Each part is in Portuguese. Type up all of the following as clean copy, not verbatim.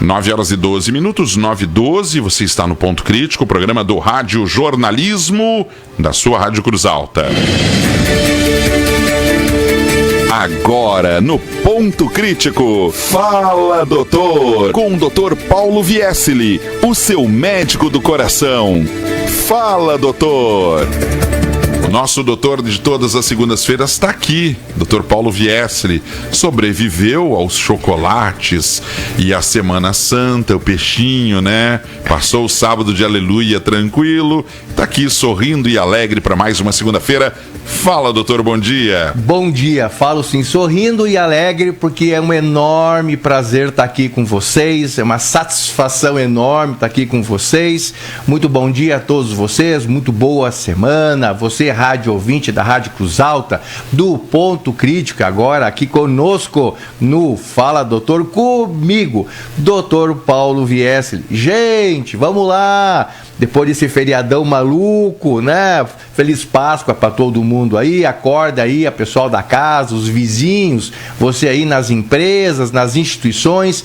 9h12, 9h12, você está no Ponto Crítico, o programa do Rádio Jornalismo da sua Rádio Cruz Alta. Agora, no Ponto Crítico, Fala Doutor, com o Dr. Paulo Viesli, o seu médico do coração. Fala Doutor. O nosso doutor de todas as segundas-feiras está aqui, Dr. Paulo Viesli. Sobreviveu aos chocolates e à Semana Santa, o peixinho, né? Passou o sábado de aleluia tranquilo. Está aqui sorrindo e alegre para mais uma segunda-feira. Fala, doutor, bom dia. Bom dia, falo sim, sorrindo e alegre, porque é um enorme prazer estar aqui com vocês, é uma satisfação enorme estar aqui com vocês. Muito bom dia a todos vocês, muito boa semana. Você, rádio ouvinte da Rádio Cruz Alta, do Ponto Crítico, agora aqui conosco no Fala Doutor, comigo, doutor Paulo Viesli. Gente, vamos lá! Depois desse feriadão maluco, né? Feliz Páscoa para todo mundo aí. Acorda aí, a pessoal da casa, os vizinhos, você aí nas empresas, nas instituições.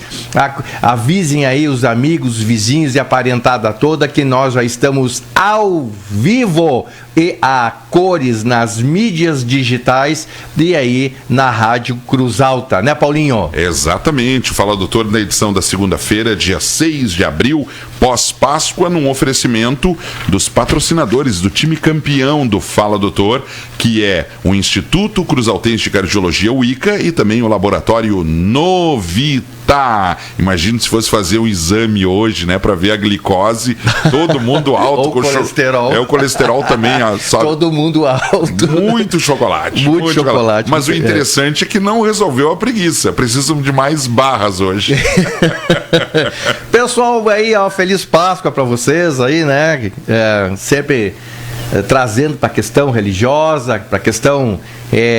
Avisem aí os amigos, os vizinhos e a parentada toda que nós já estamos ao vivo e a cores nas mídias digitais e aí na Rádio Cruz Alta, né, Paulinho? Exatamente. Fala Doutor na edição da segunda-feira, dia 6 de abril, pós-Páscoa, num oferecimento dos patrocinadores do time campeão do Fala Doutor, que é o Instituto Cruz Altense de Cardiologia, o ICA, e também o Laboratório Novita. Imagina se fosse fazer um exame hoje, né, para ver a glicose, todo mundo alto. O colesterol. O colesterol também, sabe? Todo mundo alto. Muito chocolate. Muito chocolate. Mas o interessante é que não resolveu a preguiça. Precisam de mais barras hoje. Pessoal, aí, ó, feliz Páscoa para vocês aí, né? Sempre trazendo para a questão religiosa, para a questão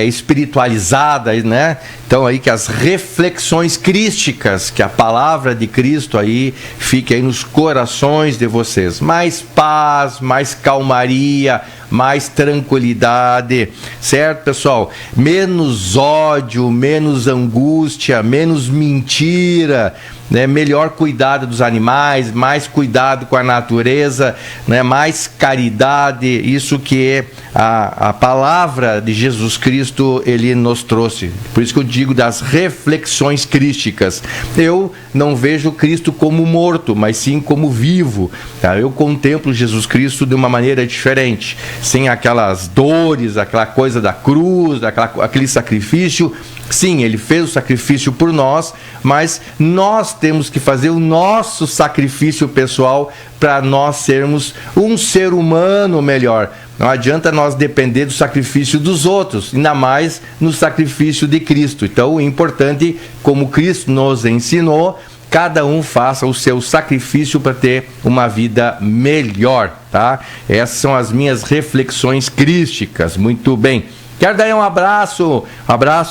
espiritualizada, né? Então aí que as reflexões crísticas, que a palavra de Cristo aí fique aí nos corações de vocês. Mais paz, mais calmaria, mais tranquilidade, certo, pessoal? Menos ódio, menos angústia, menos mentira, né? Melhor cuidado dos animais, mais cuidado com a natureza, né? Mais caridade, isso que a palavra de Jesus Cristo ele nos trouxe. Por isso que eu digo das reflexões crísticas. Eu não vejo Cristo como morto, mas sim como vivo, tá? Eu contemplo Jesus Cristo de uma maneira diferente, sem aquelas dores, aquela coisa da cruz, aquele sacrifício. Sim, ele fez o sacrifício por nós, mas nós temos que fazer o nosso sacrifício pessoal para nós sermos um ser humano melhor. Não adianta nós depender do sacrifício dos outros, ainda mais no sacrifício de Cristo. Então, o importante, como Cristo nos ensinou, cada um faça o seu sacrifício para ter uma vida melhor, tá? Essas são as minhas reflexões crísticas. Muito bem. Quero dar um abraço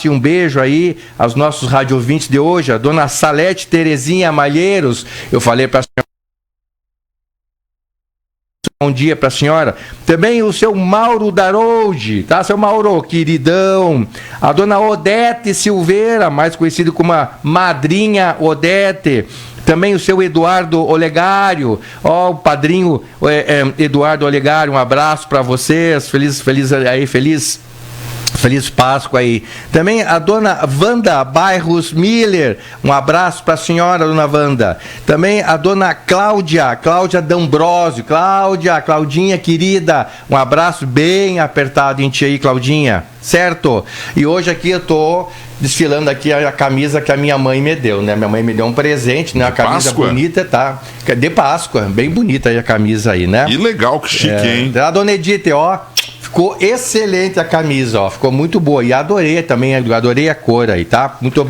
e um beijo aí aos nossos rádio ouvintes de hoje, a dona Salete Terezinha Malheiros. Eu falei para a senhora. Bom dia para a senhora. Também o seu Mauro Daroldi, tá? Seu Mauro, queridão. A dona Odete Silveira, mais conhecido como a Madrinha Odete. Também o seu Eduardo Olegário, o padrinho Eduardo Olegário, um abraço para vocês. Feliz Páscoa aí. Também a dona Wanda Bairros Miller, um abraço para a senhora, dona Wanda. Também a dona Cláudia D'Ambrosio. Claudinha querida, um abraço bem apertado em ti aí, Claudinha, certo? E hoje aqui eu tô desfilando aqui a camisa que a minha mãe me deu, né? Minha mãe me deu um presente, né? A camisa Páscoa? Bonita, tá? De Páscoa, bem bonita aí a camisa aí, né? Que legal, que chique, hein? A dona Edith, ó, ficou excelente a camisa, ó, ficou muito boa. E adorei também, adorei a cor aí, tá? Muito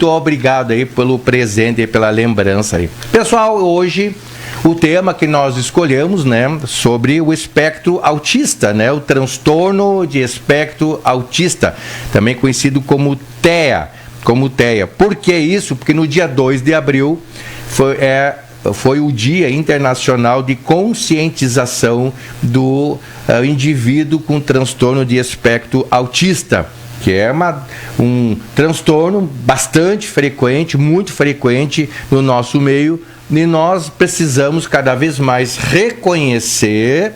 obrigado aí pelo presente e pela lembrança aí. Pessoal, hoje o tema que nós escolhemos, né, sobre o espectro autista, né, o transtorno de espectro autista, também conhecido como TEA. Por que isso? Porque no dia 2 de abril foi o Dia Internacional de Conscientização do indivíduo com transtorno de espectro autista, que é um transtorno bastante frequente, muito frequente no nosso meio, e nós precisamos cada vez mais reconhecer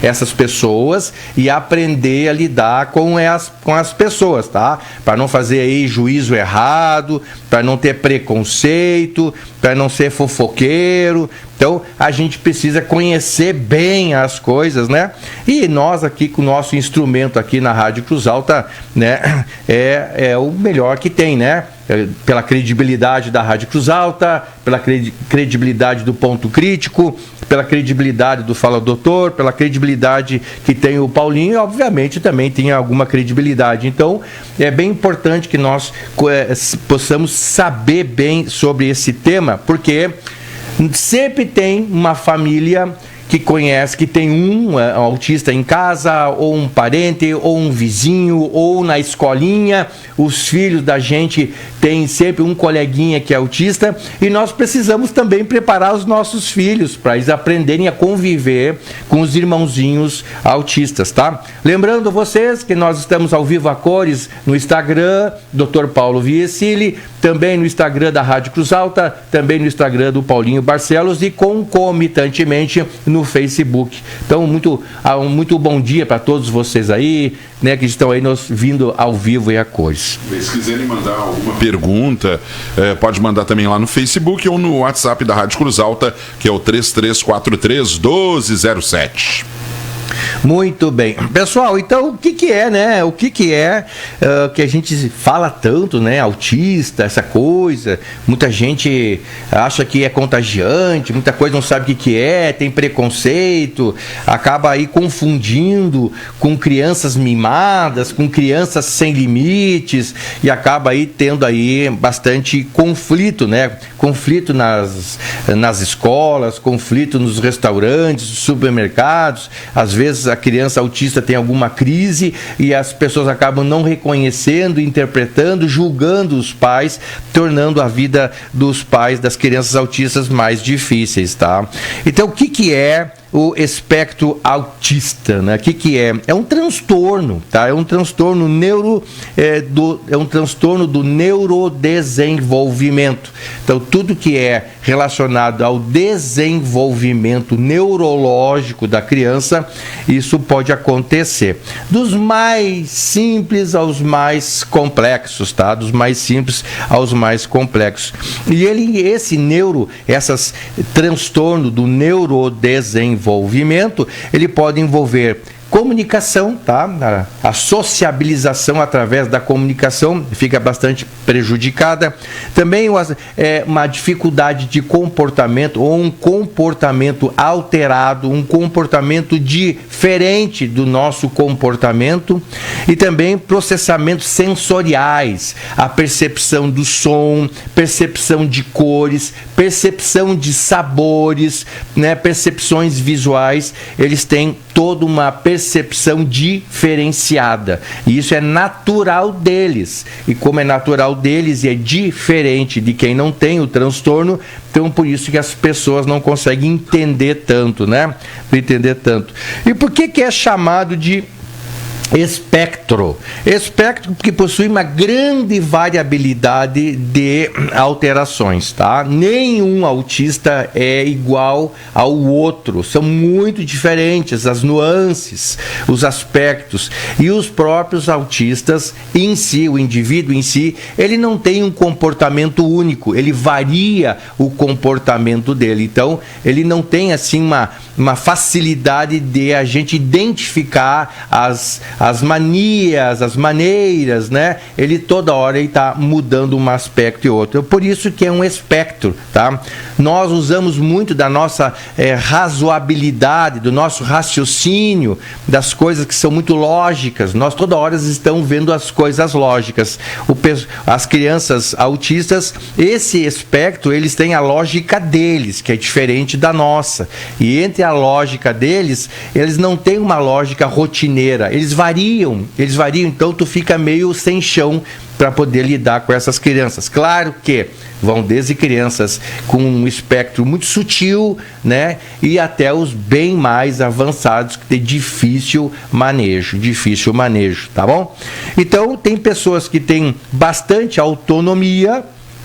essas pessoas e aprender a lidar com as pessoas, tá? Para não fazer aí juízo errado, para não ter preconceito, para não ser fofoqueiro. Então, a gente precisa conhecer bem as coisas, né? E nós aqui, com o nosso instrumento aqui na Rádio Cruz Alta, né, é o melhor que tem, né? Pela credibilidade da Rádio Cruz Alta, pela credibilidade do Ponto Crítico, pela credibilidade do Fala Doutor, pela credibilidade que tem o Paulinho, e obviamente também tem alguma credibilidade. Então, é bem importante que nós possamos saber bem sobre esse tema, porque sempre tem uma família que conhece, que tem um autista em casa, ou um parente, ou um vizinho, ou na escolinha. Os filhos da gente têm sempre um coleguinha que é autista, e nós precisamos também preparar os nossos filhos para eles aprenderem a conviver com os irmãozinhos autistas, tá? Lembrando vocês que nós estamos ao vivo a cores no Instagram, Dr. Paulo Viesili, também no Instagram da Rádio Cruz Alta, também no Instagram do Paulinho Barcelos e concomitantemente no Facebook. Então, muito bom dia para todos vocês aí, né, que estão aí nos vindo ao vivo e a cores. Se quiserem mandar alguma pergunta, pode mandar também lá no Facebook ou no WhatsApp da Rádio Cruz Alta, que é o 3343-1207. Muito bem. Pessoal, então o que é, né? O que é que a gente fala tanto, né? Autista, essa coisa. Muita gente acha que é contagiante, muita coisa não sabe o que é, tem preconceito, acaba aí confundindo com crianças mimadas, com crianças sem limites, e acaba aí tendo aí bastante conflito, né? Conflito nas escolas, conflito nos restaurantes, supermercados. Às vezes a criança autista tem alguma crise e as pessoas acabam não reconhecendo, interpretando, julgando os pais, tornando a vida dos pais das crianças autistas mais difíceis, tá? Então, o que é o espectro autista, né? O que é? É um transtorno, tá? É um transtorno do neurodesenvolvimento. Então, tudo que é relacionado ao desenvolvimento neurológico da criança, isso pode acontecer. Dos mais simples aos mais complexos, tá? Dos mais simples aos mais complexos. E esse transtorno do neurodesenvolvimento, ele pode envolver comunicação, tá? A sociabilização através da comunicação fica bastante prejudicada. Também uma dificuldade de comportamento ou um comportamento alterado, um comportamento diferente do nosso comportamento. E também processamentos sensoriais, a percepção do som, percepção de cores, percepção de sabores, né? Percepções visuais. Eles têm toda uma percepção diferenciada. E isso é natural deles. E como é natural deles e é diferente de quem não tem o transtorno, então por isso que as pessoas não conseguem entender tanto, né? Entender tanto. E por que é chamado de espectro? Espectro que possui uma grande variabilidade de alterações, tá? Nenhum autista é igual ao outro, são muito diferentes as nuances, os aspectos, e os próprios autistas em si, o indivíduo em si, ele não tem um comportamento único, ele varia o comportamento dele, então ele não tem assim uma facilidade de a gente identificar as manias, as maneiras, né? Ele toda hora está mudando um aspecto e outro. Por isso que é um espectro, tá? Nós usamos muito da nossa razoabilidade, do nosso raciocínio, das coisas que são muito lógicas. Nós toda hora estamos vendo as coisas lógicas. As crianças autistas, esse espectro, eles têm a lógica deles, que é diferente da nossa. E entre a lógica deles, eles não têm uma lógica rotineira. Eles variam, então tu fica meio sem chão para poder lidar com essas crianças. Claro que vão desde crianças com um espectro muito sutil, né, e até os bem mais avançados que tem difícil manejo, tá bom? Então, tem pessoas que têm bastante autonomia,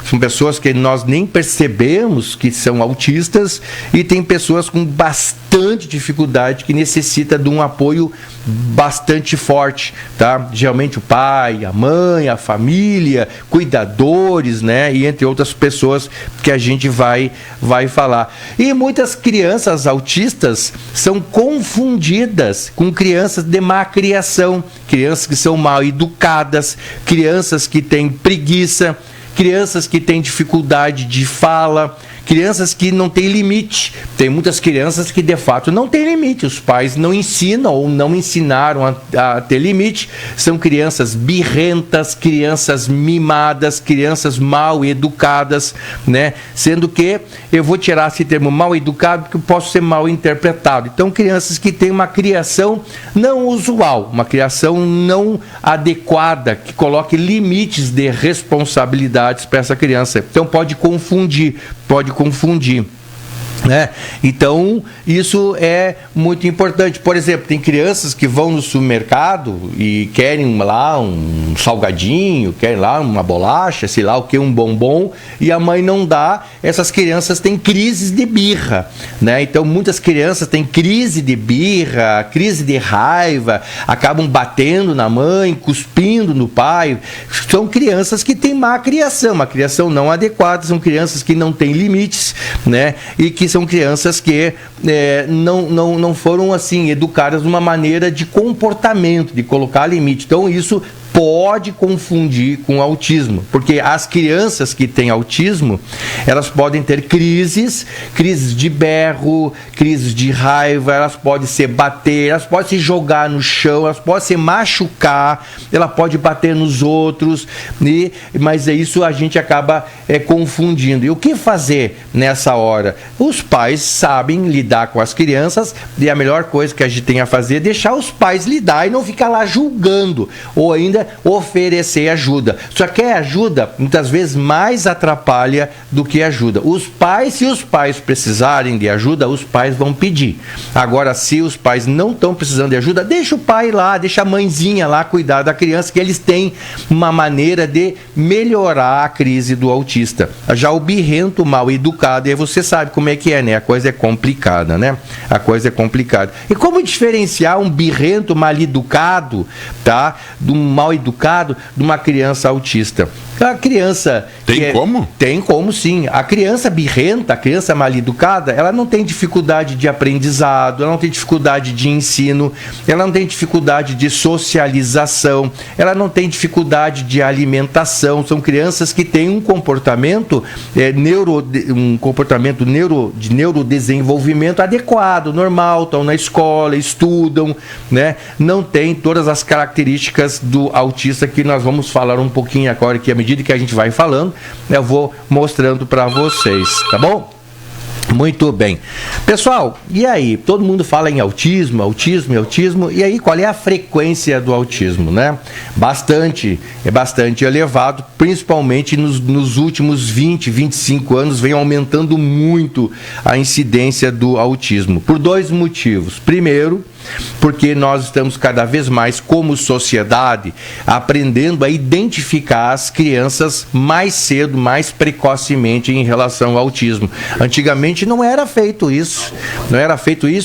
são pessoas que nós nem percebemos que são autistas, e tem pessoas com bastante dificuldade que necessita de um apoio bastante forte, tá? Geralmente o pai, a mãe, a família, cuidadores, né? E entre outras pessoas que a gente vai falar. E muitas crianças autistas são confundidas com crianças de má criação, crianças que são mal educadas, crianças que têm preguiça, crianças que têm dificuldade de fala, crianças que não têm limite. Tem muitas crianças que de fato não têm limite, os pais não ensinam ou não ensinaram a ter limite. São crianças birrentas, crianças mimadas, crianças mal educadas, né? Sendo que eu vou tirar esse termo mal educado porque eu posso ser mal interpretado. Então, crianças que têm uma criação não usual, uma criação não adequada, que coloque limites de responsabilidades para essa criança. Então, pode confundir. Né? Então, isso é muito importante. Por exemplo, tem crianças que vão no supermercado e querem lá um salgadinho, querem lá uma bolacha, sei lá o que, um bombom, e a mãe não dá. Essas crianças têm crises de birra, né? Então, muitas crianças têm crise de birra, crise de raiva, acabam batendo na mãe, cuspindo no pai. São crianças que têm má criação, uma criação não adequada, são crianças que não têm limites, né? E que são crianças que não foram assim educadas de uma maneira de comportamento, de colocar limite. Então isso pode confundir com autismo, porque as crianças que têm autismo, elas podem ter crises de berro, crises de raiva, elas podem se bater, elas podem se jogar no chão, elas podem se machucar, ela pode bater nos outros, mas isso a gente acaba confundindo. E o que fazer nessa hora? Os pais sabem lidar com as crianças, e a melhor coisa que a gente tem a fazer é deixar os pais lidar e não ficar lá julgando, ou ainda oferecer ajuda. Só que a ajuda muitas vezes mais atrapalha do que ajuda. Se os pais precisarem de ajuda, os pais vão pedir. Agora, se os pais não estão precisando de ajuda, deixa o pai lá, deixa a mãezinha lá cuidar da criança, que eles têm uma maneira de melhorar a crise do autista. Já o birrento mal educado, aí você sabe como é que é, né? A coisa é complicada, né? A coisa é complicada. E como diferenciar um birrento mal educado, tá? De um mal educado de uma criança autista? A criança... Como? Tem como, sim. A criança birrenta, a criança mal educada, ela não tem dificuldade de aprendizado, ela não tem dificuldade de ensino, ela não tem dificuldade de socialização, ela não tem dificuldade de alimentação. São crianças que têm um comportamento de neurodesenvolvimento adequado, normal, estão na escola, estudam, né? Não tem todas as características do autista, que nós vamos falar um pouquinho agora, que à medida que a gente vai falando, eu vou mostrando para vocês, tá bom? Muito bem. Pessoal, e aí? Todo mundo fala em autismo, e aí qual é a frequência do autismo, né? É bastante elevado, principalmente nos últimos 20, 25 anos, vem aumentando muito a incidência do autismo, por dois motivos. Primeiro, porque nós estamos cada vez mais, como sociedade, aprendendo a identificar as crianças mais cedo, mais precocemente em relação ao autismo. Antigamente não era feito isso,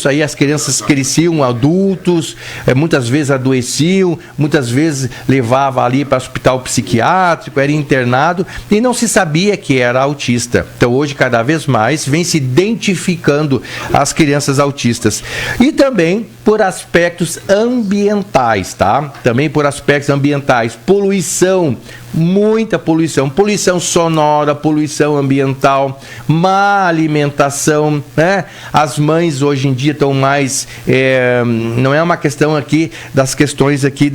aí as crianças cresciam adultos, muitas vezes adoeciam, muitas vezes levava ali para o hospital psiquiátrico, era internado e não se sabia que era autista. Então hoje cada vez mais vem se identificando as crianças autistas. E também por aspectos ambientais, tá? Também por aspectos ambientais, poluição, muita poluição, poluição sonora, poluição ambiental, má alimentação, né? As mães hoje em dia estão mais, não é uma questão aqui das questões aqui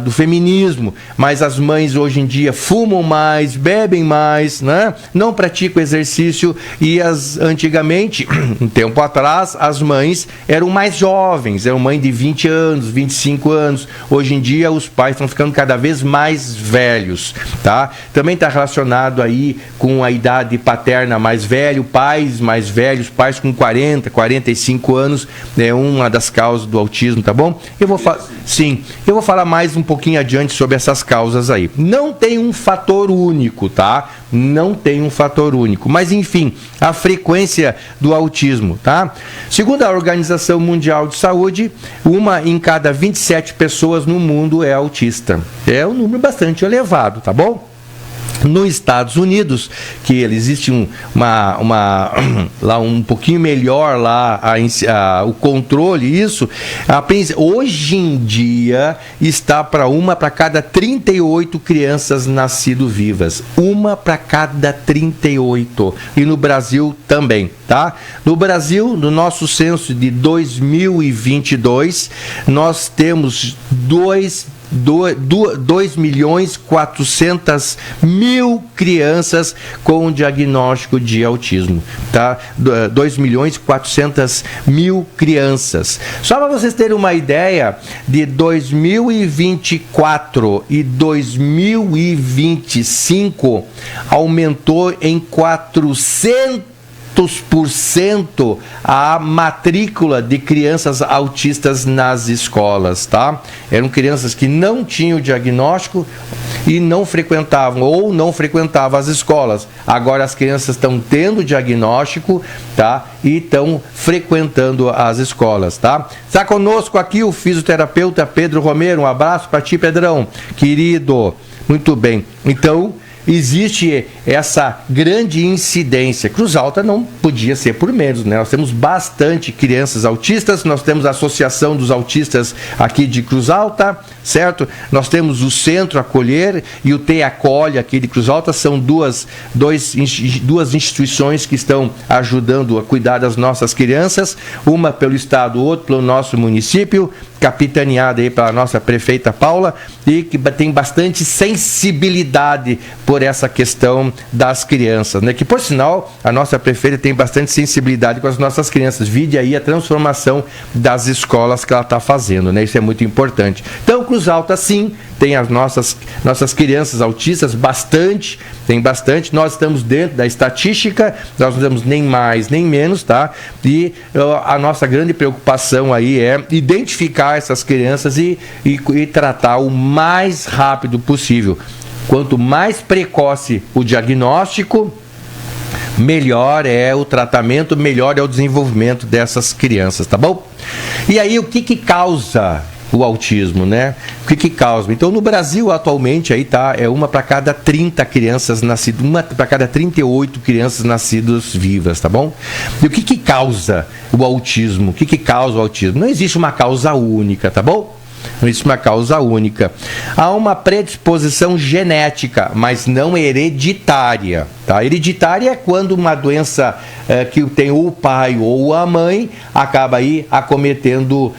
do feminismo, mas as mães hoje em dia fumam mais, bebem mais, né? Não praticam exercício, e antigamente, um tempo atrás, as mães eram mais jovens, eram mães de 20 anos, 25 anos. Hoje em dia os pais estão ficando cada vez mais velhos, tá? Também está relacionado aí com a idade paterna mais velho, pais mais velhos, pais com 40, 45 anos, é uma das causas do autismo, tá bom? Eu vou falar mais um pouquinho adiante sobre essas causas aí. Não tem um fator único, tá? Não tem um fator único, mas enfim, a frequência do autismo, tá? Segundo a Organização Mundial de Saúde, 1 em cada 27 pessoas no mundo é autista. É um número bastante elevado, tá bom? Nos Estados Unidos, que existe lá um pouquinho melhor lá o controle, isso, hoje em dia está para 1 para cada 38 crianças nascidas vivas. 1 para cada 38. E no Brasil também, tá? No Brasil, no nosso censo de 2022, nós temos 2.400.000 crianças com diagnóstico de autismo, tá? 2.400.000 crianças. Só para vocês terem uma ideia, de 2024 e 2025 aumentou em 400% a matrícula de crianças autistas nas escolas, tá? Eram crianças que não tinham diagnóstico e não frequentavam as escolas. Agora as crianças estão tendo diagnóstico, tá? E estão frequentando as escolas, tá? Está conosco aqui o fisioterapeuta Pedro Romero. Um abraço para ti, Pedrão, querido. Muito bem. Então, existe essa grande incidência. Cruz Alta não podia ser por menos, né? Nós temos bastante crianças autistas, nós temos a Associação dos Autistas aqui de Cruz Alta, certo? Nós temos o Centro Acolher e o Te Acolhe aqui de Cruz Alta, são duas instituições que estão ajudando a cuidar das nossas crianças, uma pelo Estado, outra pelo nosso município, capitaneada aí pela nossa prefeita Paula, e que tem bastante sensibilidade por essa questão das crianças, né? Que, por sinal, a nossa prefeita tem bastante sensibilidade com as nossas crianças. Vide aí a transformação das escolas que ela está fazendo, né? Isso é muito importante. Então, Cruz Alta, sim, tem as nossas crianças autistas, tem bastante. Nós estamos dentro da estatística, nós não temos nem mais nem menos, tá? E a nossa grande preocupação aí é identificar essas crianças e tratar o mais rápido possível. Quanto mais precoce o diagnóstico, melhor é o tratamento, melhor é o desenvolvimento dessas crianças, tá bom? E aí, o que causa o autismo, né? O que causa? Então, no Brasil, atualmente, aí tá, é 1 para cada 30 crianças nascidas, 1 para cada 38 crianças nascidas vivas, tá bom? E o que causa o autismo? O que causa o autismo? Não existe uma causa única, tá bom? Não existe uma causa única. Há uma predisposição genética, mas não hereditária. Tá? Hereditária é quando uma doença que tem o pai ou a mãe acaba aí acometendo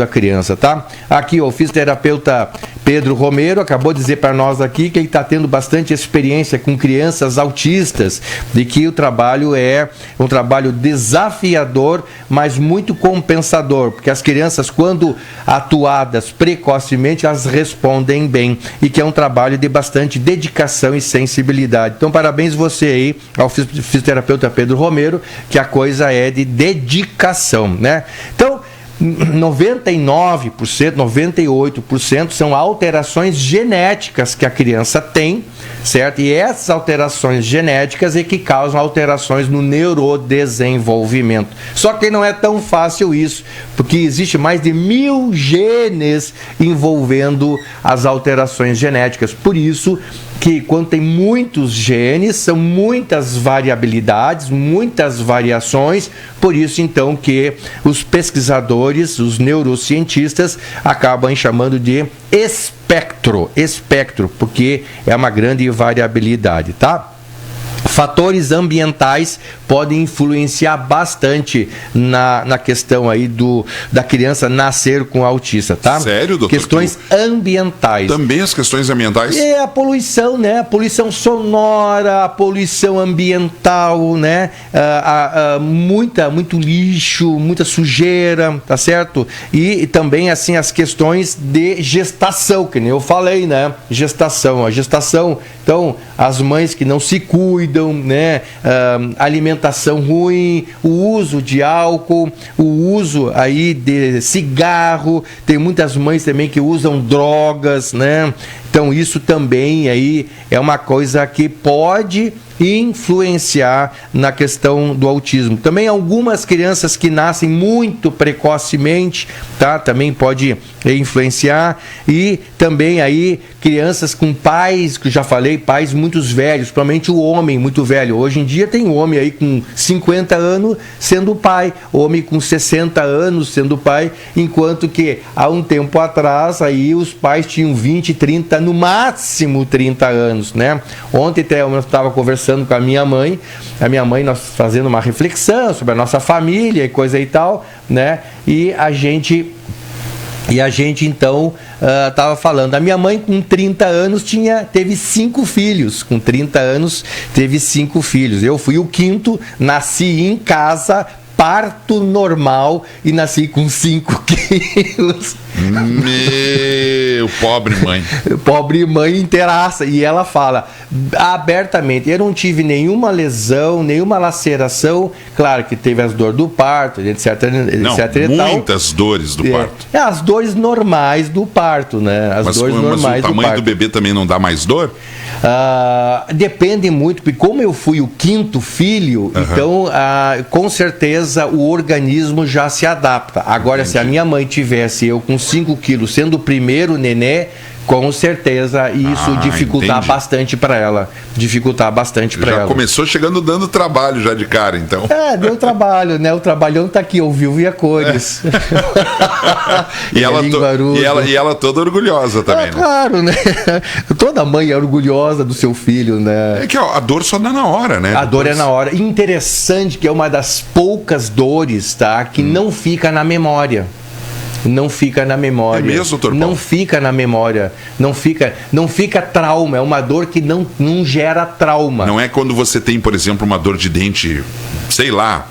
a criança, tá? Aqui o fisioterapeuta Pedro Romero acabou de dizer para nós aqui que ele está tendo bastante experiência com crianças autistas, de que o trabalho é um trabalho desafiador, mas muito compensador, porque as crianças, quando atuadas precocemente, elas respondem bem, e que é um trabalho de bastante dedicação e sensibilidade. Então, parabéns você aí ao fisioterapeuta Pedro Romero, que a coisa é de dedicação, né? Então, 99%, 98% são alterações genéticas que a criança tem, certo? E essas alterações genéticas é que causam alterações no neurodesenvolvimento. Só que não é tão fácil isso, porque existe mais de 1000 genes envolvendo as alterações genéticas. Por isso que quando tem muitos genes, são muitas variabilidades, muitas variações, por isso então que os pesquisadores fatores, os neurocientistas acabam chamando de espectro, porque é uma grande variabilidade, tá? Fatores ambientais podem influenciar bastante na questão aí da criança nascer com autista, tá? Sério, doutor? Questões ambientais. Também as questões ambientais? É a poluição, né? A poluição sonora, a poluição ambiental, né? Muito lixo, muita sujeira, tá certo? E também, assim, as questões de gestação, que nem eu falei, né? A gestação, então, as mães que não se cuidam, né? Alimentação ruim, o uso de álcool, o uso aí de cigarro, tem muitas mães também que usam drogas, né? Então isso também aí é uma coisa que pode influenciar na questão do autismo. Também algumas crianças que nascem muito precocemente, tá? Também pode influenciar. E também aí crianças com pais, que eu já falei, pais muito velhos, principalmente o homem muito velho. Hoje em dia tem homem aí com 50 anos sendo pai, homem com 60 anos sendo pai, enquanto que há um tempo atrás aí os pais tinham 20, 30, no máximo 30 anos, né? Ontem até eu estava conversando com a minha mãe, nós fazendo uma reflexão sobre a nossa família e coisa e tal, né? E a gente então estava falando, a minha mãe com 30 anos teve 5 filhos, com 30 anos teve 5 filhos, eu fui o quinto, nasci em casa, parto normal e nasci com 5 quilos. Meu, pobre mãe. Pobre mãe inteiraça. E ela fala abertamente, eu não tive nenhuma lesão, nenhuma laceração, claro que teve as dores do parto, etc. Muitas dores do parto. As dores normais do parto, né? Mas o tamanho do bebê também não dá mais dor? Depende muito, porque como eu fui o quinto filho, então com certeza o organismo já se adapta. Agora, se a minha mãe tivesse eu com 5 quilos sendo o primeiro nenê, com certeza isso dificultar bastante para ela. Já começou chegando dando trabalho já de cara, então. Deu trabalho, né? O trabalhão tá aqui, ao vivo e a cores. E ela toda orgulhosa também, né? Claro, né? Toda mãe é orgulhosa do seu filho, né? É que a dor só dá na hora, né? A dor é na hora. Interessante que é uma das poucas dores, tá? Que não fica na memória. Não fica na memória. É mesmo, doutor Paulo? Não fica na memória. Não fica trauma. É uma dor que não gera trauma. Não é quando você tem, por exemplo, uma dor de dente, sei lá,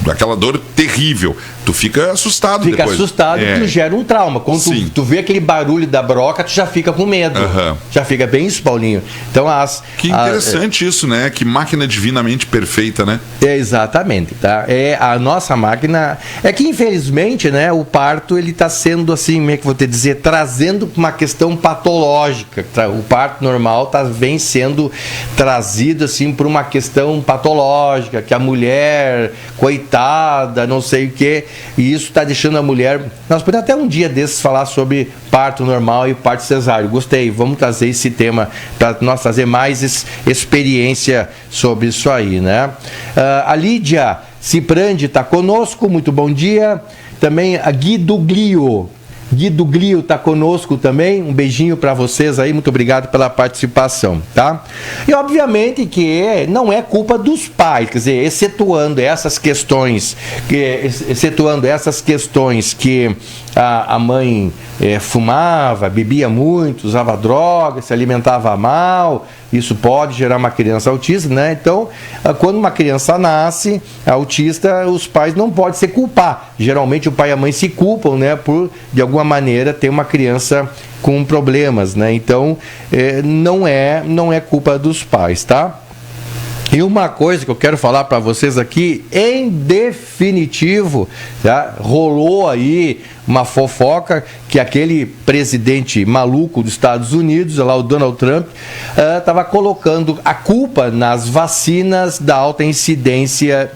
aquela dor terrível. Tu fica assustado depois. Fica assustado e tu gera um trauma. Quando tu vê aquele barulho da broca, tu já fica com medo. Já fica bem isso, Paulinho. Então, que interessante isso, né? Que máquina divinamente perfeita, né? Exatamente, tá? A nossa máquina... É que, infelizmente, né, o parto, ele está sendo, assim, como é que vou te dizer, trazendo uma questão patológica. O parto normal vem sendo trazido, assim, por uma questão patológica, que a mulher, coitada, não sei o quê... E isso está deixando a mulher... Nós podemos até um dia desses falar sobre parto normal e parto cesáreo. Gostei, vamos trazer esse tema para nós trazer mais experiência sobre isso aí, né? A Lídia Ciprandi está conosco, muito bom dia. Também a Guido Glio está conosco também, um beijinho para vocês aí, muito obrigado pela participação, tá? E obviamente que não é culpa dos pais, quer dizer, excetuando essas questões que a mãe fumava, bebia muito, usava drogas, se alimentava mal, isso pode gerar uma criança autista, né? Então, quando uma criança nasce autista, os pais não podem se culpar. Geralmente o pai e a mãe se culpam, né? Por, de alguma maneira, ter uma criança com problemas, né? Então, não é culpa dos pais, tá? E uma coisa que eu quero falar para vocês aqui, em definitivo, tá? Rolou aí uma fofoca que aquele presidente maluco dos Estados Unidos, lá o Donald Trump, estava colocando a culpa nas vacinas da alta incidência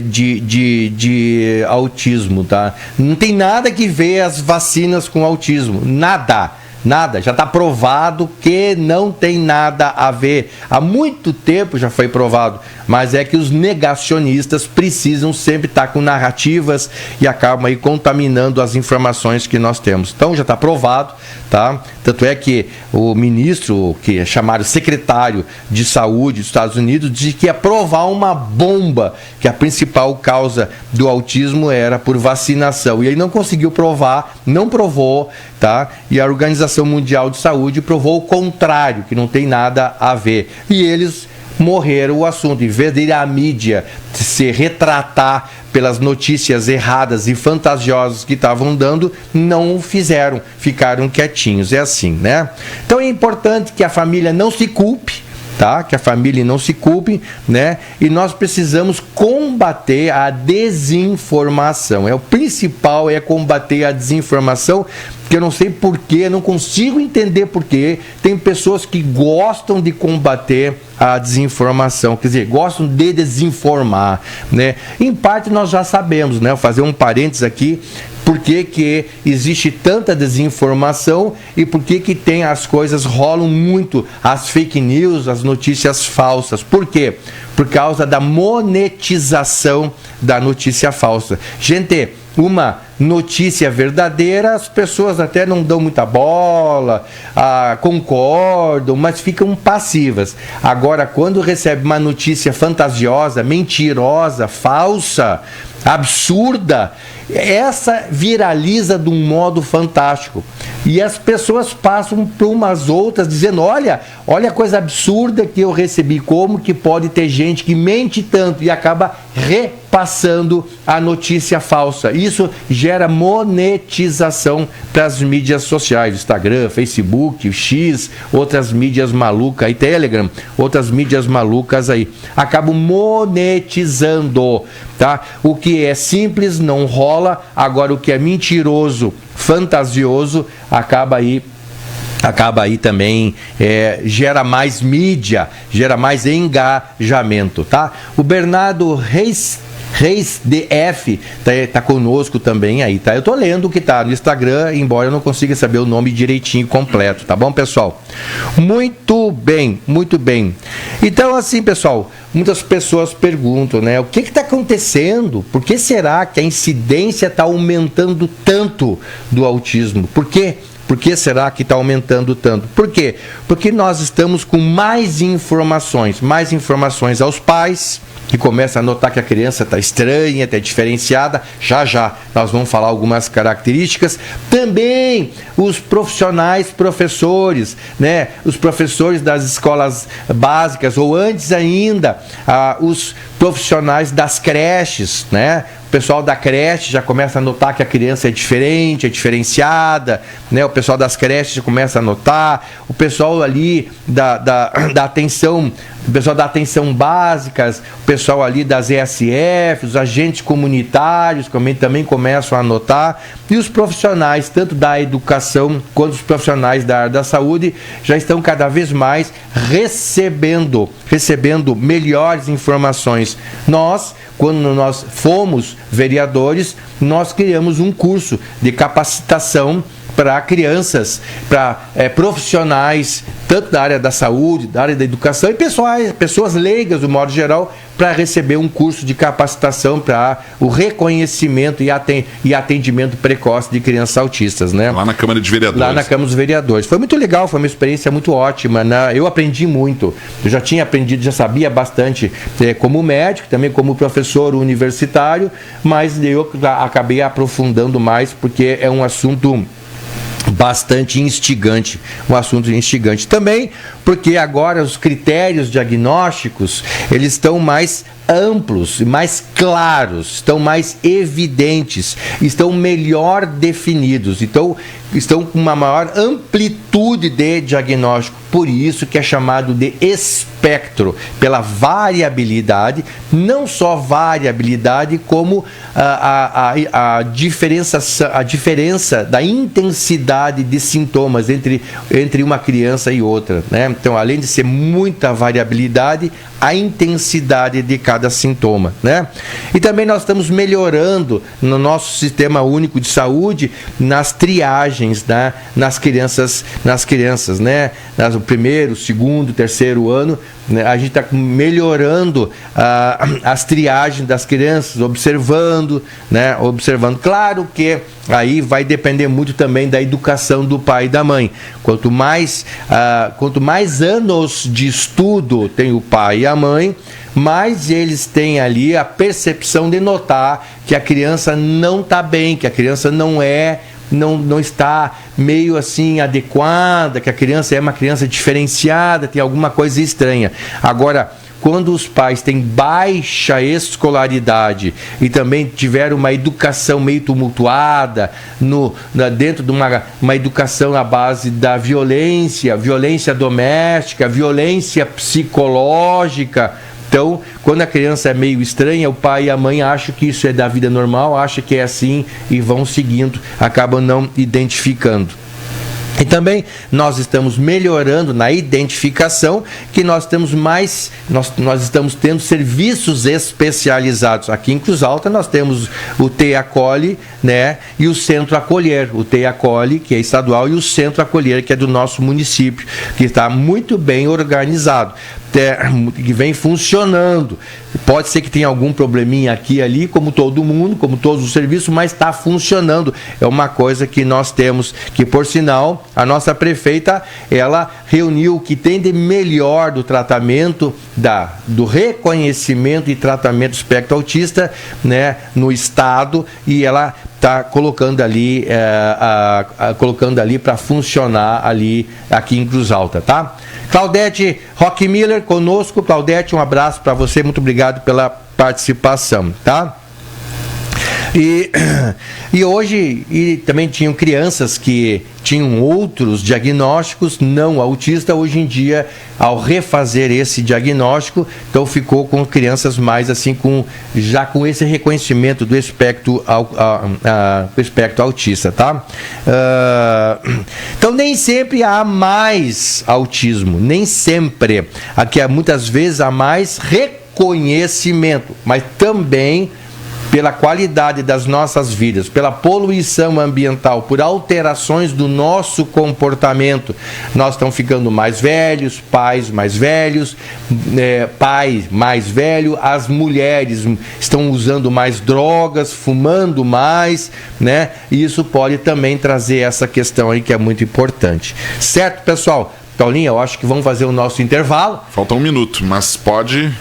de autismo, tá? Não tem nada que ver as vacinas com autismo, nada. Nada, já está provado que não tem nada a ver. Há muito tempo já foi provado, mas é que os negacionistas precisam sempre estar com narrativas e acabam aí contaminando as informações que nós temos. Então já está provado, tá? Tanto é que o ministro, que é chamado secretário de saúde dos Estados Unidos, disse que ia provar uma bomba, que a principal causa do autismo era por vacinação. E ele não conseguiu provar, não provou, tá? E a Organização Mundial de Saúde provou o contrário, que não tem nada a ver. E eles morreram o assunto. Em vez de ir à mídia se retratar pelas notícias erradas e fantasiosas que estavam dando, não o fizeram, ficaram quietinhos. É assim, né? Então é importante que a família não se culpe, tá? Que a família não se culpe, né? E nós precisamos combater a desinformação. O principal é combater a desinformação, que eu não sei porquê, não consigo entender porquê. Tem pessoas que gostam de combater a desinformação, quer dizer, gostam de desinformar, né? Em parte nós já sabemos, né? Vou fazer um parênteses aqui. Por que existe tanta desinformação e por que tem as coisas rolam muito, as fake news, as notícias falsas? Por quê? Por causa da monetização da notícia falsa. Gente, uma notícia verdadeira, as pessoas até não dão muita bola, concordam, mas ficam passivas. Agora, quando recebe uma notícia fantasiosa, mentirosa, falsa, absurda, essa viraliza de um modo fantástico. E as pessoas passam para umas outras dizendo, olha a coisa absurda que eu recebi, como que pode ter gente que mente tanto, e acaba repassando a notícia falsa. Isso gera monetização para as mídias sociais, Instagram, Facebook, X, outras mídias malucas aí, Telegram, outras mídias malucas aí. Acabam monetizando, tá? O que é simples não rola, agora o que é mentiroso, fantasioso, acaba aí também, gera mais mídia, gera mais engajamento, tá? O Bernardo Reis DF tá conosco também aí, tá? Eu tô lendo o que tá no Instagram, embora eu não consiga saber o nome direitinho completo, tá bom, pessoal? Muito bem, muito bem. Então, assim, pessoal, muitas pessoas perguntam, né? O que está acontecendo? Por que será que a incidência está aumentando tanto do autismo? Por quê? Por que será que está aumentando tanto? Por quê? Porque nós estamos com mais informações aos pais, que começam a notar que a criança está estranha, está diferenciada. Já nós vamos falar algumas características. Também os professores, né? Os professores das escolas básicas, ou antes ainda, os profissionais das creches, né? O pessoal da creche já começa a notar que a criança é diferente, é diferenciada, né? O pessoal das creches já começa a notar, o pessoal ali da atenção, o pessoal da atenção básicas, o pessoal ali das ESF, os agentes comunitários também começam a notar, e os profissionais, tanto da educação quanto os profissionais da área da saúde, já estão cada vez mais recebendo melhores informações. Quando nós fomos vereadores, nós criamos um curso de capacitação para crianças, para profissionais, tanto da área da saúde, da área da educação, e pessoas leigas, do modo geral, para receber um curso de capacitação para o reconhecimento e atendimento precoce de crianças autistas, né? Lá na Câmara de Vereadores. Lá na Câmara dos Vereadores. Foi muito legal, foi uma experiência muito ótima, né? Eu aprendi muito. Eu já tinha aprendido, já sabia bastante como médico, também como professor universitário, mas eu acabei aprofundando mais, porque é um assunto bastante instigante, um assunto instigante. Também porque agora os critérios diagnósticos, eles estão mais amplos, mais claros, estão mais evidentes, estão melhor definidos, então estão com uma maior amplitude de diagnóstico, por isso que é chamado de espectro, pela variabilidade, não só variabilidade, como a diferença da intensidade de sintomas entre uma criança e outra, né? Então, além de ser muita variabilidade, a intensidade de cada sintoma, né? E também nós estamos melhorando no nosso sistema único de saúde nas triagens, né? nas crianças, né? No primeiro, segundo, terceiro ano, né? A gente está melhorando as triagens das crianças, observando, né? Observando. Claro que aí vai depender muito também da educação do pai e da mãe. Quanto mais anos de estudo tem o pai e a mãe, mais eles têm ali a percepção de notar que a criança não está bem, que a criança não está meio assim adequada, que a criança é uma criança diferenciada, tem alguma coisa estranha. Agora, quando os pais têm baixa escolaridade e também tiveram uma educação meio tumultuada, dentro de uma educação à base da violência doméstica, violência psicológica. Então, quando a criança é meio estranha, o pai e a mãe acham que isso é da vida normal, acham que é assim e vão seguindo, acabam não identificando. E também nós estamos melhorando na identificação, que nós estamos tendo serviços especializados. Aqui em Cruz Alta nós temos o TEI Acolhe, né, e o Centro Acolher. O TEI Acolhe, que é estadual, e o Centro Acolher, que é do nosso município, que está muito bem organizado, que vem funcionando. Pode ser que tenha algum probleminha aqui e ali, como todo mundo, como todos os serviços, mas está funcionando. É uma coisa que nós temos, que por sinal, a nossa prefeita, ela reuniu o que tem de melhor do tratamento, do reconhecimento e tratamento do espectro autista, né, no estado, e ela está colocando ali para funcionar ali aqui em Cruz Alta, tá? Claudete Roque Miller conosco. Claudete, um abraço para você, muito obrigado pela participação, tá? E hoje também tinham crianças que tinham outros diagnósticos não autista. Hoje em dia, ao refazer esse diagnóstico, então ficou com crianças mais assim, já com esse reconhecimento do espectro autista, tá? Então nem sempre há mais autismo, nem sempre. Aqui muitas vezes há mais reconhecimento, mas também pela qualidade das nossas vidas, pela poluição ambiental, por alterações do nosso comportamento. Nós estamos ficando mais velhos, pais mais velhos, pai mais velho, as mulheres estão usando mais drogas, fumando mais, né? E isso pode também trazer essa questão aí que é muito importante. Certo, pessoal? Paulinha, eu acho que vamos fazer o nosso intervalo. Falta 1 minuto, mas pode...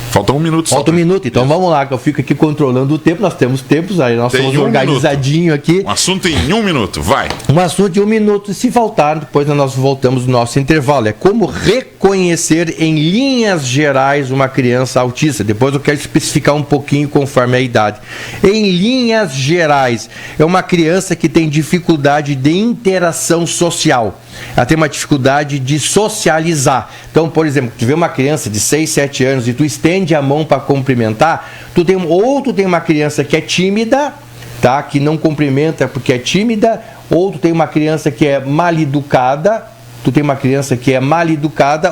Falta 1 minuto só. Falta 1 minuto, então vamos lá, que eu fico aqui controlando o tempo. Nós temos tempos aí, nós somos organizadinhos aqui. Um assunto em 1 minuto, vai. Um assunto em 1 minuto, se faltar, depois nós voltamos no nosso intervalo. É como reconhecer em linhas gerais uma criança autista. Depois eu quero especificar um pouquinho conforme a idade. Em linhas gerais, é uma criança que tem dificuldade de interação social. Ela tem uma dificuldade de socializar. Então, por exemplo, tu vê uma criança de 6, 7 anos e tu estende a mão para cumprimentar, tu tem uma criança que é tímida, tá? Que não cumprimenta porque é tímida, ou tu tem uma criança que é mal educada,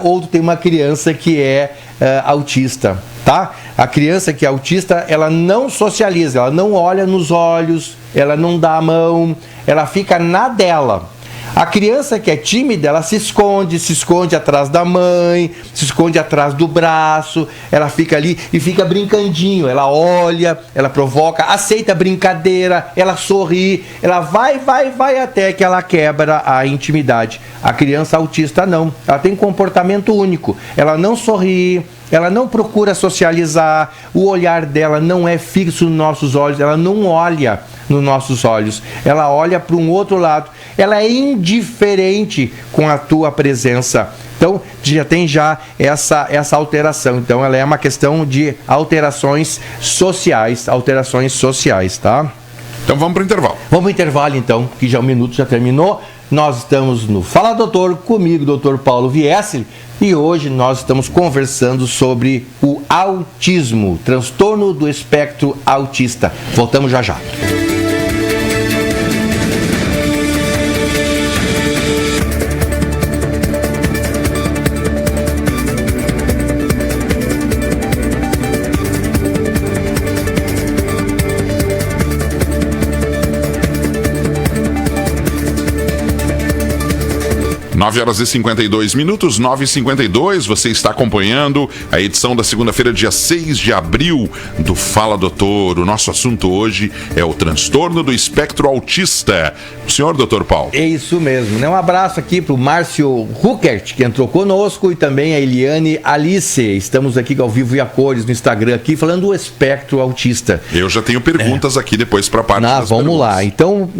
ou tu tem uma criança que é autista, tá? A criança que é autista, ela não socializa, ela não olha nos olhos, ela não dá a mão, ela fica na dela. A criança que é tímida, ela se esconde atrás da mãe, se esconde atrás do braço, ela fica ali e fica brincandinho, ela olha, ela provoca, aceita a brincadeira, ela sorri, ela vai até que ela quebra a intimidade. A criança autista não, ela tem comportamento único, ela não sorri, ela não procura socializar, o olhar dela não é fixo nos nossos olhos, ela não olha nos nossos olhos, ela olha para um outro lado, ela é indiferente com a tua presença. Então, já tem essa alteração. Então, ela é uma questão de alterações sociais, tá? Então, vamos para o intervalo. Vamos para o intervalo, então, que já 1 minuto já terminou. Nós estamos no Fala Doutor, comigo, Dr. Paulo Viesli, e hoje nós estamos conversando sobre o autismo, transtorno do espectro autista. Voltamos já já. 9 horas e 52 minutos, 9h52, você está acompanhando a edição da segunda-feira, dia 6 de abril do Fala Doutor. O nosso assunto hoje é o transtorno do espectro autista. O senhor, doutor Paulo? É isso mesmo, né? Um abraço aqui para o Márcio Ruckert, que entrou conosco, e também a Eliane Alice. Estamos aqui ao vivo e a cores no Instagram aqui, falando do espectro autista. Eu já tenho perguntas aqui depois para a parte das vamos perguntas. lá. Então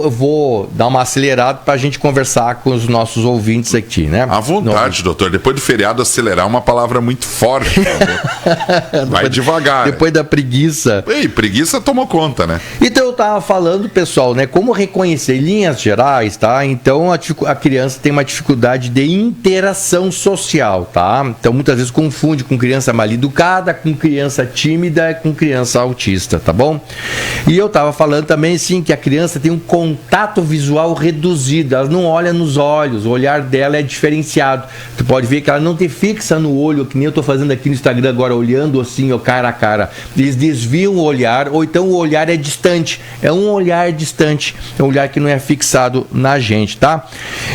eu vou dar uma acelerada para a gente conversar com os nossos ouvintes aqui, né? À vontade, doutor. Depois do feriado, acelerar é uma palavra muito forte. Vai devagar. Depois da preguiça. Ei, preguiça tomou conta, né? Então eu estava falando, pessoal, né? Como reconhecer em linhas gerais, tá? Então a criança tem uma dificuldade de interação social, tá? Então muitas vezes confunde com criança mal educada, com criança tímida, com criança autista, tá bom? E eu estava falando também, sim, que a criança tem um contato visual reduzido, ela não olha nos olhos, o olhar dela é diferenciado. Tu pode ver que ela não te fixa no olho, que nem eu estou fazendo aqui no Instagram agora, olhando assim, ó, cara a cara. Eles desviam o olhar, ou então o olhar é distante. É um olhar distante, é um olhar que não é fixado na gente, tá?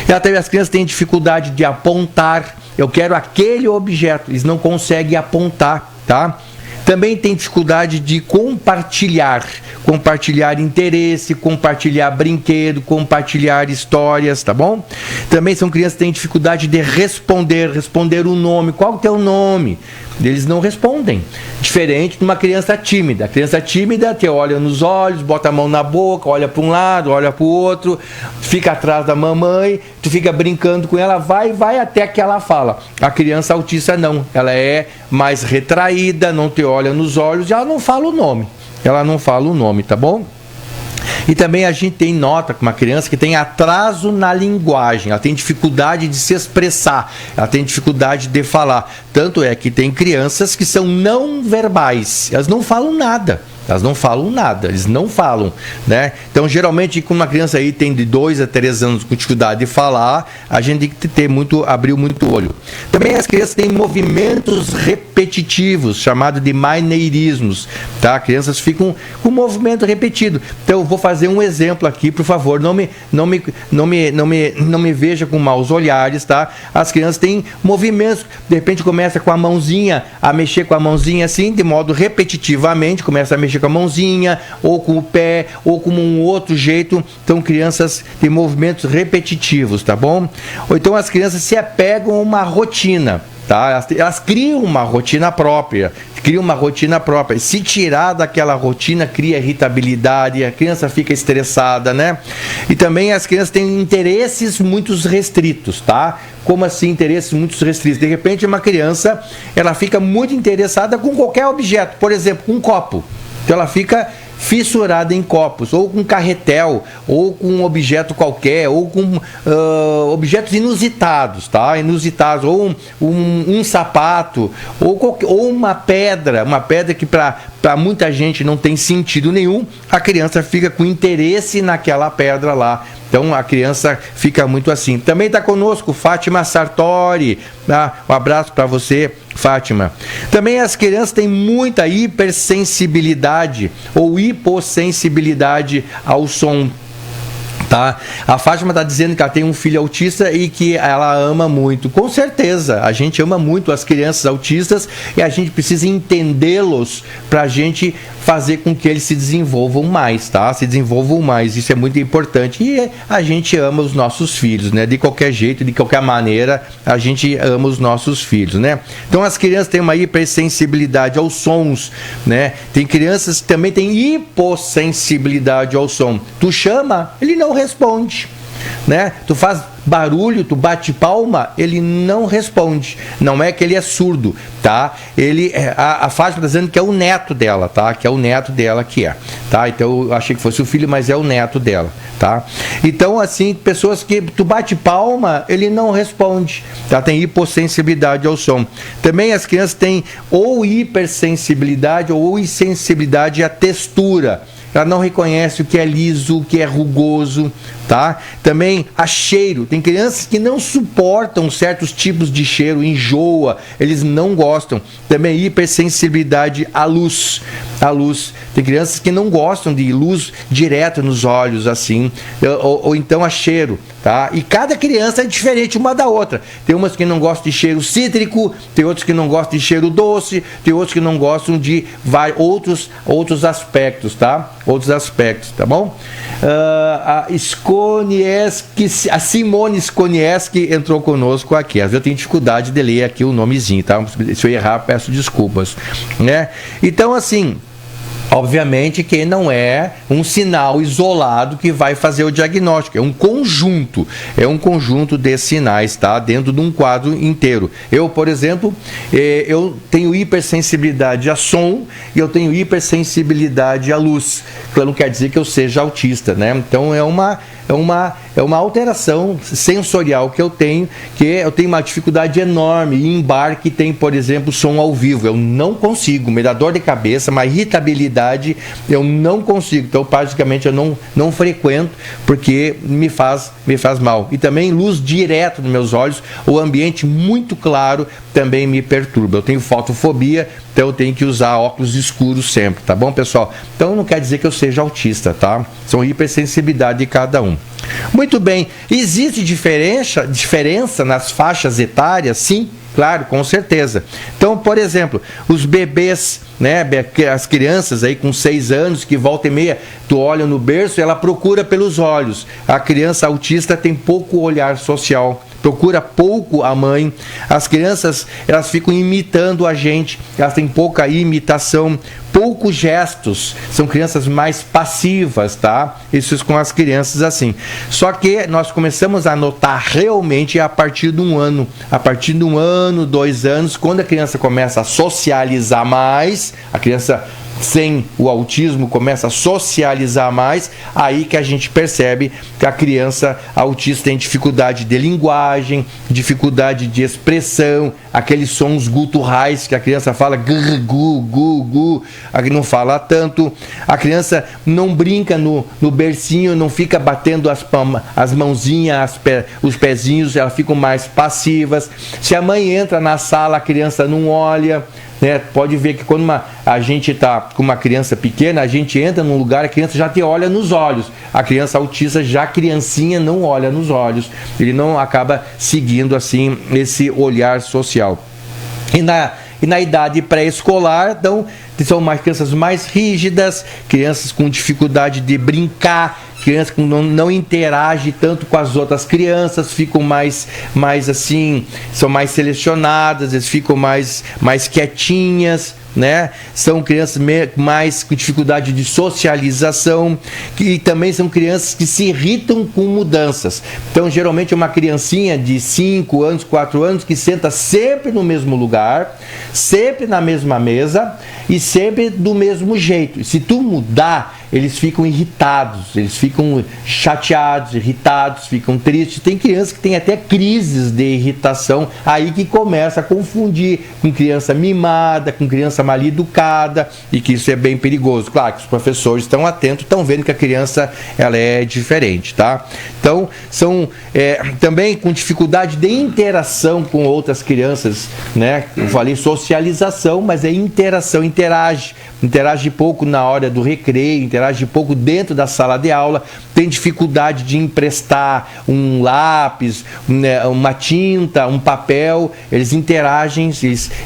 E até as crianças têm dificuldade de apontar. Eu quero aquele objeto, eles não conseguem apontar, tá? Também tem dificuldade de compartilhar interesse, compartilhar brinquedo, compartilhar histórias, tá bom? Também são crianças que têm dificuldade de responder o nome. Qual é o teu nome? Eles não respondem. Diferente de uma criança tímida. A criança tímida te olha nos olhos, bota a mão na boca, olha para um lado, olha para o outro, fica atrás da mamãe, tu fica brincando com ela, vai até que ela fala. A criança autista não. Ela é mais retraída, não te olha nos olhos e ela não fala o nome. Tá bom? E também a gente nota com uma criança que tem atraso na linguagem, ela tem dificuldade de se expressar, ela tem dificuldade de falar. Tanto é que tem crianças que são não verbais, elas não falam nada. Eles não falam, né? Então, geralmente, quando uma criança aí tem de 2 a 3 anos com dificuldade de falar, a gente tem que abrir muito o olho. Também as crianças têm movimentos repetitivos, chamados de maneirismos, tá? Crianças ficam com movimento repetido. Então, eu vou fazer um exemplo aqui, por favor, não me veja com maus olhares, tá? As crianças têm movimentos, de repente começa com a mãozinha, a mexer com a mãozinha assim, de modo repetitivamente, começa a mexer com a mãozinha, ou com o pé, ou com um outro jeito. Então, crianças têm movimentos repetitivos, tá bom? Ou então as crianças se apegam a uma rotina, tá? Elas criam uma rotina própria. Se tirar daquela rotina, cria irritabilidade, a criança fica estressada, né? E também as crianças têm interesses muito restritos, tá? Como assim, interesses muito restritos? De repente, uma criança, ela fica muito interessada com qualquer objeto, por exemplo, com um copo. Então ela fica fissurada em copos, ou com carretel, ou com um objeto qualquer, ou com objetos inusitados, tá? Ou um sapato, ou uma pedra que para muita gente não tem sentido nenhum, a criança fica com interesse naquela pedra lá. Então a criança fica muito assim. Também está conosco Fátima Sartori, tá? Um abraço para você, Fátima. Também as crianças têm muita hipersensibilidade ou hipossensibilidade ao som. Tá? A Fátima está dizendo que ela tem um filho autista e que ela ama muito. Com certeza, a gente ama muito as crianças autistas e a gente precisa entendê-los para a gente fazer com que eles se desenvolvam mais, tá? Isso é muito importante. E a gente ama os nossos filhos, né? De qualquer jeito, de qualquer maneira, a gente ama os nossos filhos, né? Então as crianças têm uma hipersensibilidade aos sons, né? Tem crianças que também têm hipossensibilidade ao som. Tu chama, ele não responde, né? Tu faz barulho, tu bate palma, ele não responde. Não é que ele é surdo, tá? A Fátima está dizendo que é o neto dela, tá? Que é o neto dela que é, tá? Então eu achei que fosse o filho, mas é o neto dela, tá? Então, assim, pessoas que tu bate palma, ele não responde, tá? Tem hipossensibilidade ao som. Também as crianças têm ou hipersensibilidade ou insensibilidade à textura. ela não reconhece o que é liso, o que é rugoso, tá? Também a cheiro, tem crianças que não suportam certos tipos de cheiro, enjoa, eles não gostam. Também hipersensibilidade à luz, tem crianças que não gostam de luz direto nos olhos, assim, ou então a cheiro, tá? E cada criança é diferente uma da outra. Tem umas que não gostam de cheiro cítrico, tem outros que não gostam de cheiro doce, tem outros que não gostam de outros aspectos, tá? Outros aspectos, tá bom? A Simone Skonieski entrou conosco aqui. Às vezes eu tenho dificuldade de ler aqui o nomezinho, tá? Se eu errar, peço desculpas, né? Então, assim, obviamente que não é um sinal isolado que vai fazer o diagnóstico, é um conjunto de sinais, tá? Dentro de um quadro inteiro. Eu, por exemplo, eu tenho hipersensibilidade a som e eu tenho hipersensibilidade à luz, que não quer dizer que eu seja autista, né? Então é uma alteração sensorial que eu tenho uma dificuldade enorme. Em bar que tem, por exemplo, som ao vivo, eu não consigo, me dá dor de cabeça, uma irritabilidade, eu não consigo. Então, praticamente, eu não frequento, porque me faz mal. E também luz direto nos meus olhos, o ambiente muito claro também me perturba. Eu tenho fotofobia, então eu tenho que usar óculos escuros sempre, tá bom, pessoal? Então não quer dizer que eu seja autista, tá? São hipersensibilidade de cada um. Muito bem, existe diferença nas faixas etárias? Sim, claro, com certeza. Então, por exemplo, os bebês, né, as crianças aí com 6 anos, que volta e meia, tu olha no berço, ela procura pelos olhos. A criança autista tem pouco olhar social, procura pouco a mãe. As crianças, elas ficam imitando a gente, elas têm pouca imitação, poucos gestos, são crianças mais passivas, tá? Isso com as crianças assim. Só que nós começamos a notar realmente a partir de 1 ano, 2 anos, quando a criança começa a socializar mais, a criança sem o autismo começa a socializar mais, aí que a gente percebe que a criança autista tem dificuldade de linguagem, dificuldade de expressão, aqueles sons guturais que a criança fala gu, gu, gu, aqui não fala tanto, a criança não brinca no bercinho, não fica batendo as mãozinhas, os pezinhos, elas ficam mais passivas. Se a mãe entra na sala, a criança não olha, né? Pode ver que quando a gente está com uma criança pequena, a gente entra num lugar, a criança já te olha nos olhos. A criança autista, já criancinha, não olha nos olhos. Ele não acaba seguindo assim esse olhar social. E na idade pré-escolar, então, são crianças mais rígidas, crianças com dificuldade de brincar, crianças que não interagem tanto com as outras crianças, ficam mais assim, são mais selecionadas, eles ficam mais quietinhas, né? São crianças mais com dificuldade de socialização, e também são crianças que se irritam com mudanças. Então, geralmente é uma criancinha de 5 anos, 4 anos, que senta sempre no mesmo lugar, sempre na mesma mesa e sempre do mesmo jeito. Se tu mudar, eles ficam irritados, eles ficam chateados, irritados, ficam tristes. Tem crianças que têm até crises de irritação, aí que começa a confundir com criança mimada, com criança mal educada, e que isso é bem perigoso. Claro que os professores estão atentos, estão vendo que a criança ela é diferente, tá? Então, são também com dificuldade de interação com outras crianças, né? Eu falei socialização, mas é interação, interage pouco na hora do recreio, interage pouco dentro da sala de aula, tem dificuldade de emprestar um lápis, uma tinta, um papel, eles interagem,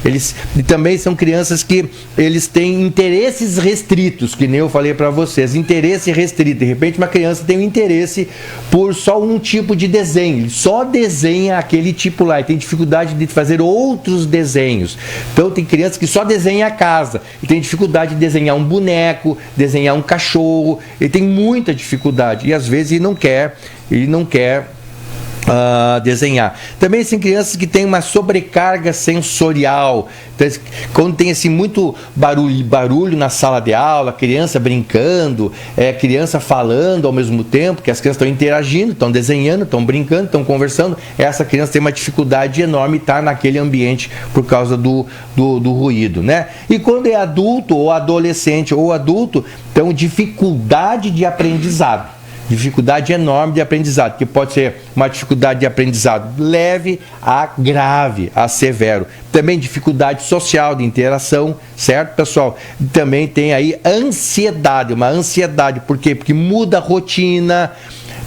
eles e também são crianças que eles têm interesses restritos, que nem eu falei para vocês, interesse restrito. De repente uma criança tem um interesse por só um tipo de desenho, ele só desenha aquele tipo lá e tem dificuldade de fazer outros desenhos. Então tem crianças que só desenham a casa e tem dificuldade de desenhar um boneco, desenhar um cachorro, ele tem muita dificuldade e às vezes ele não quer desenhar. Também tem crianças que têm uma sobrecarga sensorial. Então, quando tem assim, muito barulho na sala de aula, criança brincando, criança falando ao mesmo tempo, que as crianças estão interagindo, estão desenhando, estão brincando, estão conversando, essa criança tem uma dificuldade enorme estar naquele ambiente por causa do ruído, né? E quando é adulto ou adolescente ou adulto, então dificuldade de aprendizado. Dificuldade enorme de aprendizado, que pode ser uma dificuldade de aprendizado leve a grave, a severo. Também dificuldade social de interação, certo, pessoal? Também tem aí ansiedade, uma ansiedade, por quê? Porque muda a rotina,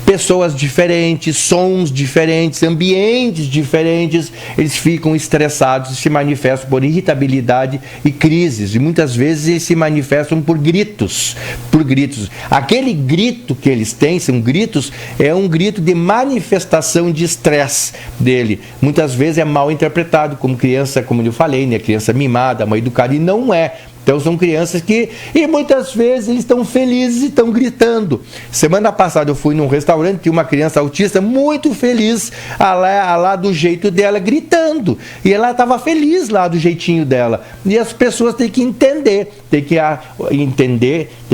pessoas diferentes, sons diferentes, ambientes diferentes, eles ficam estressados e se manifestam por irritabilidade e crises. E muitas vezes eles se manifestam por gritos. Aquele grito que eles têm, são gritos, é um grito de manifestação de estresse dele. Muitas vezes é mal interpretado como criança, como eu falei, né? Criança mimada, mal educada, e não é. Então são crianças que, e muitas vezes eles estão felizes e estão gritando. Semana passada eu fui num restaurante, tinha uma criança autista muito feliz, lá do jeito dela, gritando. E ela estava feliz lá do jeitinho dela. E as pessoas têm que entender, tem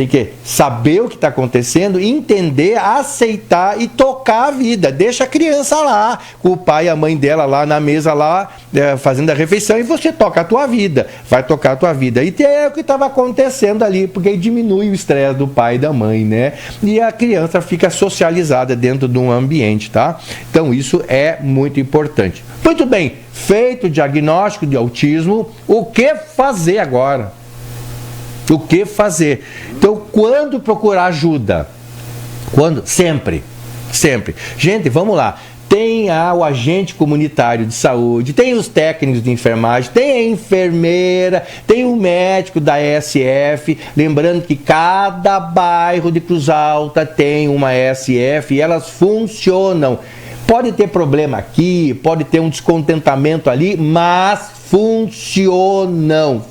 que saber o que está acontecendo, entender, aceitar e tocar a vida. Deixa a criança lá, com o pai e a mãe dela lá na mesa, lá fazendo a refeição, e você toca a tua vida, vai tocar a tua vida. E é o que estava acontecendo ali, porque aí diminui o estresse do pai e da mãe, né? E a criança fica socializada dentro de um ambiente, tá? Então isso é muito importante. Muito bem, feito o diagnóstico de autismo, o que fazer agora? O que fazer? Então, quando procurar ajuda? Quando? Sempre. Gente, vamos lá. Tem o agente comunitário de saúde, tem os técnicos de enfermagem, tem a enfermeira, tem o médico da ESF. Lembrando que cada bairro de Cruz Alta tem uma ESF e elas funcionam. Pode ter problema aqui, pode ter um descontentamento ali, mas funcionam.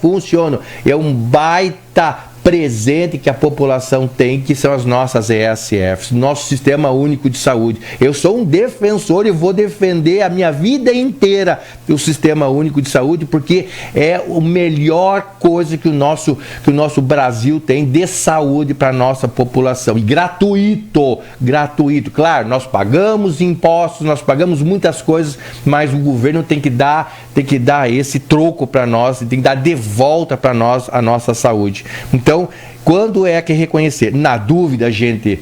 É um baita presente que a população tem, que são as nossas ESFs, nosso Sistema Único de Saúde. Eu sou um defensor e vou defender a minha vida inteira o Sistema Único de Saúde, porque é a melhor coisa que o nosso Brasil tem de saúde para a nossa população. E gratuito. Claro, nós pagamos impostos, nós pagamos muitas coisas, mas o governo tem que dar esse troco para nós, tem que dar de volta para nós a nossa saúde. Então, quando é que reconhecer? Na dúvida, gente,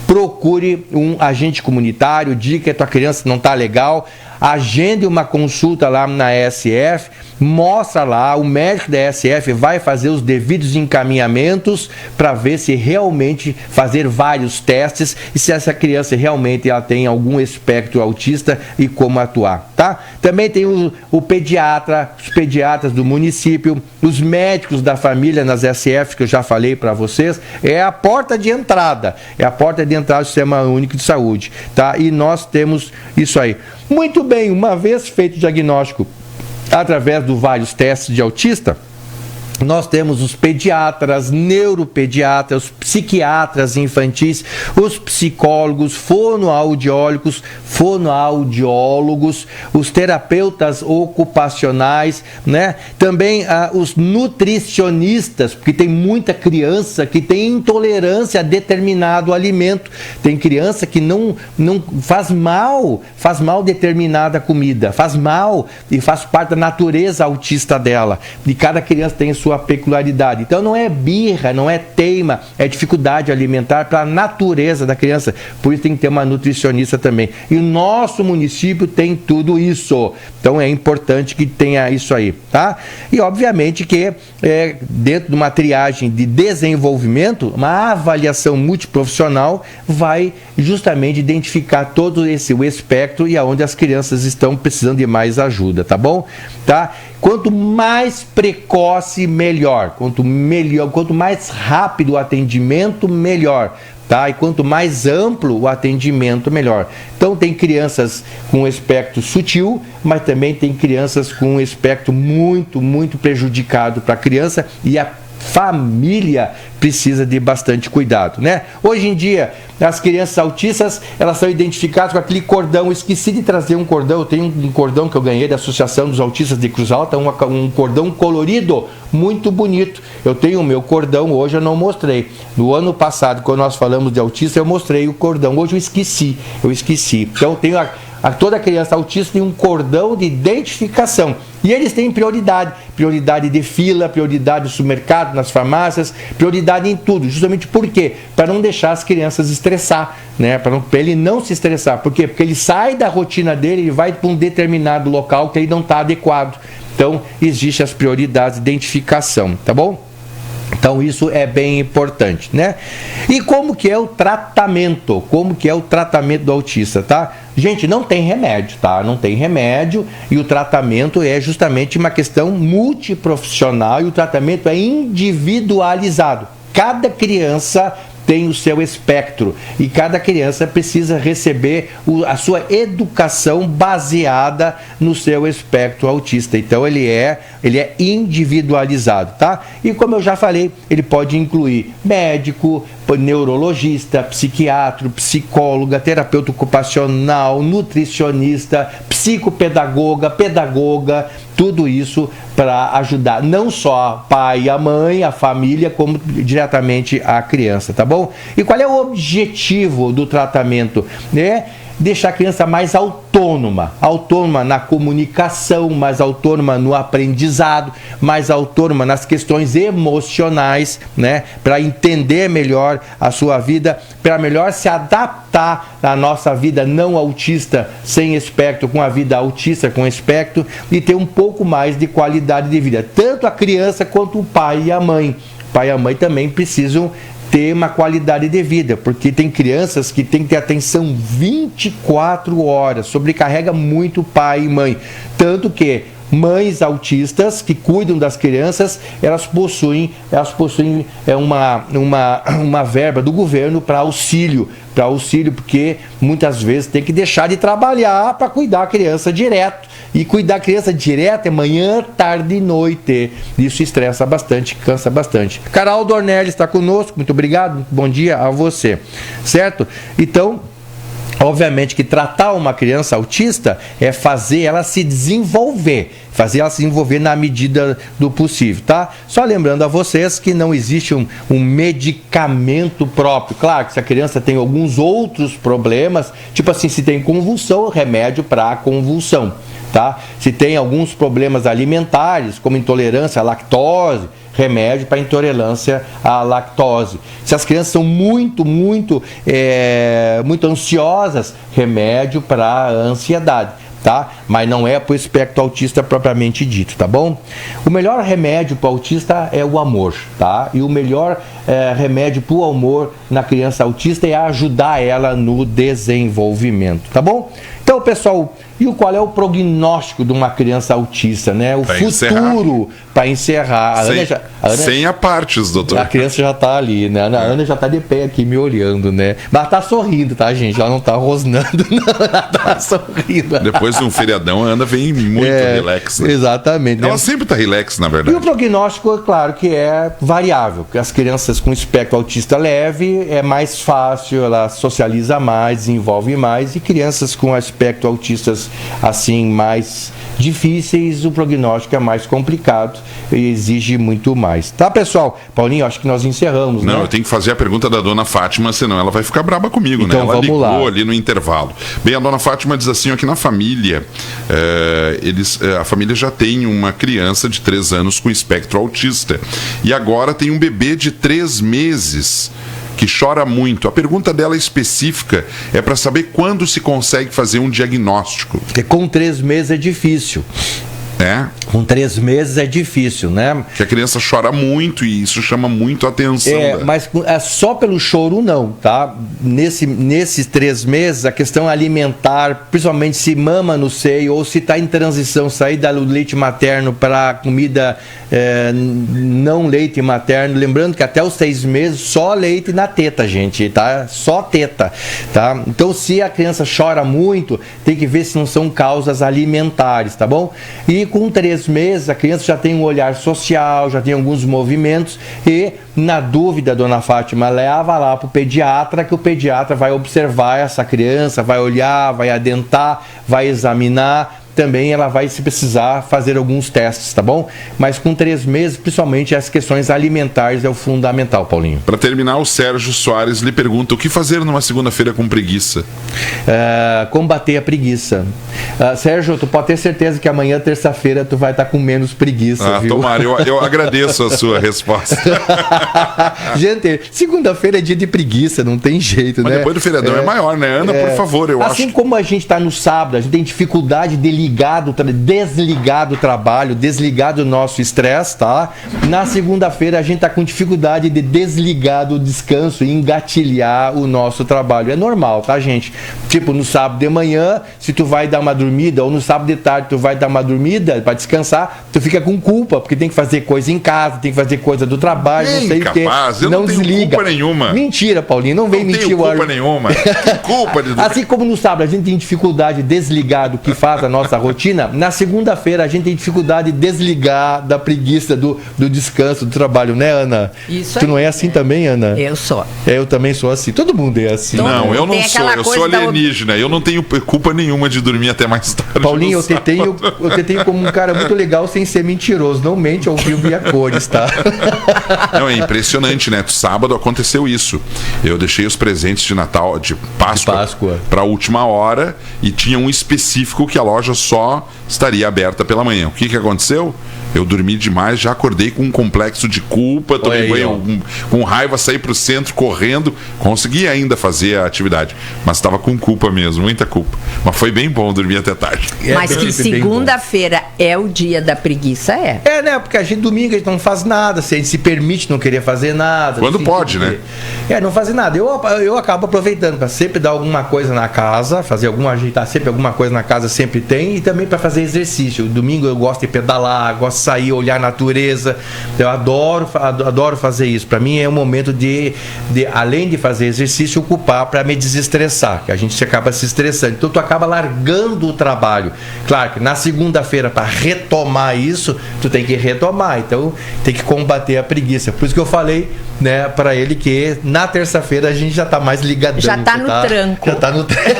procure um agente comunitário, diga que a tua criança não está legal, agende uma consulta lá na ESF, mostra lá, o médico da ESF vai fazer os devidos encaminhamentos para ver se realmente, fazer vários testes e se essa criança realmente ela tem algum espectro autista e como atuar, tá? Também tem o pediatra, os pediatras do município, os médicos da família nas ESF, que eu já falei para vocês, é a porta de entrada do Sistema Único de Saúde, tá? E nós temos isso aí. Muito bem, uma vez feito o diagnóstico através dos vários testes de autista, nós temos os pediatras, neuropediatras, os psiquiatras infantis, os psicólogos, fonoaudiólogos, os terapeutas ocupacionais, né? Também os nutricionistas, porque tem muita criança que tem intolerância a determinado alimento. Tem criança que não faz mal determinada comida, faz mal e faz parte da natureza autista dela. E cada criança tem sua peculiaridade. Então não é birra, não é teima, é dificuldade alimentar para a natureza da criança. Por isso tem que ter uma nutricionista também. E o nosso município tem tudo isso. Então é importante que tenha isso aí, tá? E obviamente que dentro de uma triagem de desenvolvimento, uma avaliação multiprofissional vai justamente identificar todo o espectro e aonde as crianças estão precisando de mais ajuda, tá bom? Tá? Quanto mais precoce, melhor. Quanto mais rápido o atendimento, melhor. Tá? E quanto mais amplo o atendimento, melhor. Então tem crianças com espectro sutil, mas também tem crianças com espectro muito, muito prejudicado para a criança, e a família precisa de bastante cuidado, né? Hoje em dia, as crianças autistas, elas são identificadas com aquele cordão. Eu esqueci de trazer um cordão. Eu tenho um cordão que eu ganhei da Associação dos Autistas de Cruz Alta, um cordão colorido, muito bonito. Eu tenho o meu cordão, hoje eu não mostrei. No ano passado, quando nós falamos de autista, eu mostrei o cordão. Hoje eu esqueci. Então, eu tenho toda criança autista tem um cordão de identificação. E eles têm prioridade de fila, prioridade no supermercado, nas farmácias, prioridade em tudo. Justamente por quê? Para não deixar as crianças estressar, né? Para ele não se estressar. Por quê? Porque ele sai da rotina dele e vai para um determinado local que ele não está adequado. Então, existem as prioridades de identificação, tá bom? Então isso é bem importante, né? E como que é o tratamento? Como que é o tratamento do autista, tá? Gente, não tem remédio, tá? Não tem remédio e o tratamento é justamente uma questão multiprofissional e o tratamento é individualizado. Cada criança tem o seu espectro e cada criança precisa receber a sua educação baseada no seu espectro autista. Então ele é individualizado, tá? E como eu já falei, ele pode incluir médico, neurologista, psiquiatra, psicóloga, terapeuta ocupacional, nutricionista, psicopedagoga, pedagoga, tudo isso para ajudar não só o pai, a mãe, a família, como diretamente a criança, tá bom? E qual é o objetivo do tratamento? Deixar a criança mais autônoma na comunicação, mais autônoma no aprendizado, mais autônoma nas questões emocionais, né? Para entender melhor a sua vida, para melhor se adaptar à nossa vida não autista sem espectro, com a vida autista com espectro e ter um pouco mais de qualidade de vida. Tanto a criança quanto o pai e a mãe. O pai e a mãe também precisam ter uma qualidade de vida, porque tem crianças que têm que ter atenção 24 horas, sobrecarrega muito pai e mãe, tanto que mães autistas que cuidam das crianças, elas possuem uma verba do governo para auxílio, porque muitas vezes tem que deixar de trabalhar para cuidar da criança direto. E cuidar da criança direto é manhã, tarde e noite. Isso estressa bastante, cansa bastante. Carol Dornelli está conosco, muito obrigado, bom dia a você. Certo? Então, obviamente que tratar uma criança autista é fazer ela se desenvolver na medida do possível, tá? Só lembrando a vocês que não existe um medicamento próprio. Claro que se a criança tem alguns outros problemas, tipo assim, se tem convulsão, remédio para convulsão, tá? Se tem alguns problemas alimentares, como intolerância à lactose, remédio para intolerância à lactose. Se as crianças são muito ansiosas, remédio para ansiedade, tá? Mas não é para o espectro autista propriamente dito, tá bom? O melhor remédio para o autista é o amor, tá? E o melhor remédio para o amor na criança autista é ajudar ela no desenvolvimento, tá bom? Então, pessoal, e qual é o prognóstico de uma criança autista, né? O futuro, para encerrar. Sem apartes, doutor. A criança já está ali, né? A Ana já está de pé aqui me olhando, né? Mas está sorrindo, tá, gente? Ela não está rosnando, não. Ela está sorrindo. Depois de um feriadão, a Ana vem muito relax. Né? Exatamente. Ela sempre está relax, na verdade. E o prognóstico, é claro, que é variável. As crianças com espectro autista leve é mais fácil, ela socializa mais, desenvolve mais. E crianças com espectro autistas assim mais difíceis, o prognóstico é mais complicado e exige muito mais. Tá, pessoal? Paulinho, acho que nós encerramos, Não, né? eu tenho que fazer a pergunta da dona Fátima, senão ela vai ficar braba comigo, então, né? Ela vamos ligou lá. Ali no intervalo. Bem, a dona Fátima diz assim, aqui na família, a família já tem uma criança de 3 anos com espectro autista e agora tem um bebê de 3 meses que chora muito. A pergunta dela específica é para saber quando se consegue fazer um diagnóstico. Porque com 3 meses é difícil. Com 3 meses é difícil, né? Que a criança chora muito e isso chama muito a atenção. Mas só pelo choro não, tá? Nesses 3 meses, a questão alimentar, principalmente se mama no seio ou se está em transição, sair do leite materno para comida não leite materno, lembrando que até os 6 meses só leite na teta, gente, tá? Só teta, tá? Então, se a criança chora muito, tem que ver se não são causas alimentares, tá bom? E com 3 3 meses, a criança já tem um olhar social, já tem alguns movimentos e, na dúvida, dona Fátima, leva lá para o pediatra, que o pediatra vai observar essa criança, vai olhar, vai adentar, vai examinar. Também ela vai, se precisar, fazer alguns testes, tá bom? Mas com 3 meses, principalmente as questões alimentares é o fundamental, Paulinho. Para terminar, o Sérgio Soares lhe pergunta: o que fazer numa segunda-feira com preguiça? Combater a preguiça. Sérgio, tu pode ter certeza que amanhã, terça-feira, tu vai estar com menos preguiça, viu? Tomara, eu agradeço a sua resposta. Gente, segunda-feira é dia de preguiça, não tem jeito, mas né? Depois do feriadão é maior, né? Ana, por favor, eu acho. Assim como a gente está no sábado, a gente tem dificuldade de desligar do trabalho, desligar do nosso estresse, tá? Na segunda-feira a gente tá com dificuldade de desligar do descanso e engatilhar o nosso trabalho. É normal, tá, gente? Tipo, no sábado de manhã, se tu vai dar uma dormida, ou no sábado de tarde tu vai dar uma dormida para descansar, tu fica com culpa, porque tem que fazer coisa em casa, tem que fazer coisa do trabalho, não sei o quê. Eu não tenho desliga. Culpa nenhuma. Mentira, Paulinho, não vem mentir o ar. Não tenho culpa nenhuma. Que culpa de... Assim como no sábado a gente tem dificuldade de desligar do que faz a nossa rotina, na segunda-feira a gente tem dificuldade de desligar da preguiça do descanso, do trabalho, né, Ana? Isso. Tu não é assim também, Ana? Eu sou. Eu também sou assim. Todo mundo é assim. Não, eu não sou. Eu sou alienígena. Eu não tenho culpa nenhuma de dormir até mais tarde. Paulinho, eu te tenho como um cara muito legal sem ser mentiroso. Não mente ao vivo e a cores, tá? Não, é impressionante, né? Sábado aconteceu isso. Eu deixei os presentes de Natal, de Páscoa. Para a última hora e tinha um específico que a loja só estaria aberta pela manhã. O que aconteceu? Eu dormi demais, já acordei com um complexo de culpa, tomei banho com raiva, saí pro centro correndo, consegui ainda fazer a atividade, mas estava com culpa mesmo, muita culpa. Mas foi bem bom dormir até tarde. Mas que segunda-feira é o dia da preguiça, é? É, né? Porque a gente domingo a gente não faz nada, a gente se permite não querer fazer nada. Quando pode, né? Não fazer nada. Eu acabo aproveitando para sempre dar alguma coisa na casa, ajeitar sempre alguma coisa na casa, sempre tem, e também para fazer exercício. Domingo eu gosto de pedalar, gosto de sair, olhar a natureza. Eu adoro fazer isso. Para mim é um momento de além de fazer exercício, ocupar para me desestressar, que a gente acaba se estressando. Então tu acaba largando o trabalho. Claro que na segunda-feira, para retomar isso, tu tem que retomar. Então tem que combater a preguiça. Por isso que eu falei, né, para ele que na terça-feira a gente já tá mais ligadão. Já tá no tranco. Já tá no tranco.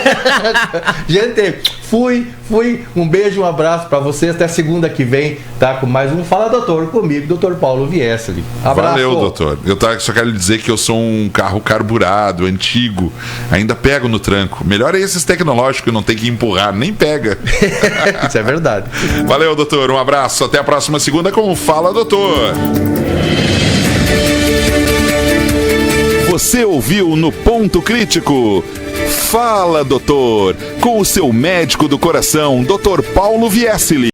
Gente, fui. Um beijo, um abraço para vocês. Até segunda que vem, tá? Com mais um Fala Doutor comigo, Dr. Paulo Viesli. Abraço. Valeu, doutor. Eu só quero lhe dizer que eu sou um carro carburado, antigo. Ainda pego no tranco. Melhor é esses tecnológicos, não tem que empurrar, nem pega. Isso é verdade. Valeu, doutor. Um abraço. Até a próxima segunda com o Fala Doutor. Você ouviu no Ponto Crítico Fala Doutor, com o seu médico do coração, Dr. Paulo Viesli.